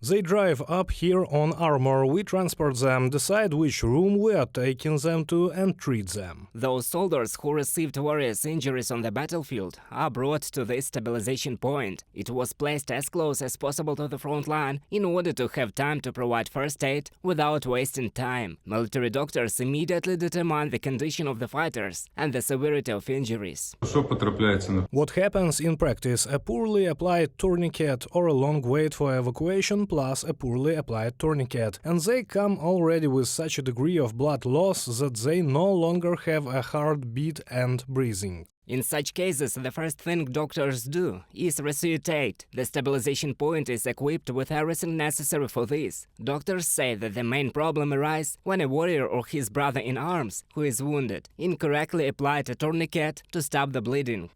They drive up here on armor, we transport them, decide which room we are taking them to and treat them. Those soldiers who received various injuries on the battlefield are brought to this stabilization point. It was placed as close as possible to the front line in order to have time to provide first aid without wasting time. Military doctors immediately determine the condition of the fighters and the severity of injuries. What happens in practice? A poorly applied tourniquet or a long wait for evacuation plus a poorly applied tourniquet, and they come already with such a degree of blood loss that they no longer have a heartbeat and breathing. In such cases, the first thing doctors do is resuscitate. The stabilization point is equipped with everything necessary for this. Doctors say that the main problem arises when a warrior or his brother in arms, who is wounded, incorrectly applied a tourniquet to stop the bleeding.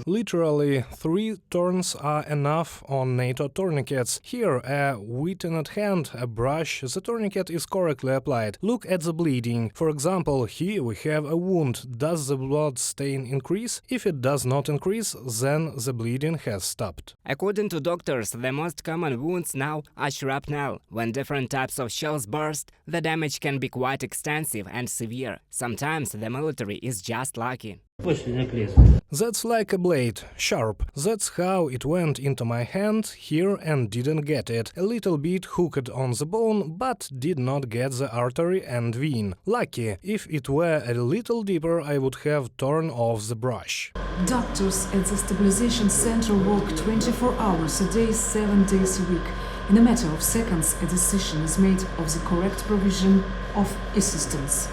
Literally, 3 turns are enough on NATO tourniquets. Here, a whitened hand, a brush, the tourniquet is correctly applied. Look at the bleeding. For example, here we have a wound. Does the blood stain increase? If it does not increase, then the bleeding has stopped. According to doctors, the most common wounds now are shrapnel. When different types of shells burst, the damage can be quite extensive and severe. Sometimes the military is just lucky. That's like a blade, sharp. That's how it went into my hand here and didn't get it. A little bit hooked on the bone, but did not get the artery and vein. Lucky. If it were a little deeper, I would have torn off the brush. Doctors at the stabilization center work 24 hours a day, 7 days a week. In a matter of seconds, a decision is made of the correct provision of assistance.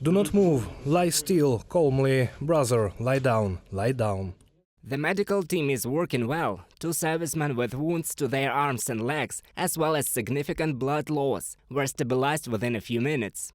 Do not move. Lie still, calmly. Brother, lie down, lie down. The medical team is working well. 2 servicemen with wounds to their arms and legs, as well as significant blood loss, were stabilized within a few minutes.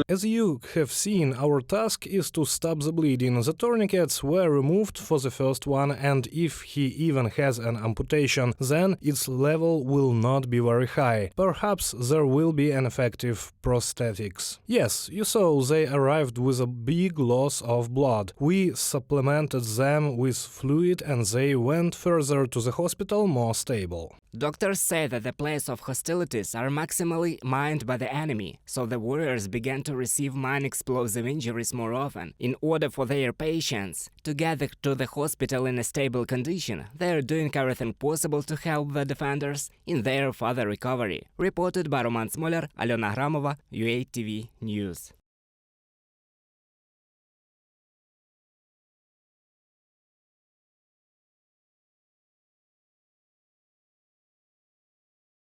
As you have seen, our task is to stop the bleeding. The tourniquets were removed for the first one, and if he even has an amputation, then its level will not be very high. Perhaps there will be an effective prosthetics. Yes, you saw they arrived with a big loss of blood. We supplemented them with fluid and they went further to the hospital more stable. Doctors say that the place of hostilities are maximally mined by the enemy, so the warriors began to receive mine-explosive injuries more often. In order for their patients to get to the hospital in a stable condition, they are doing everything possible to help the defenders in their further recovery. Reported by Roman Smoler, Alena Hramova, UATV News.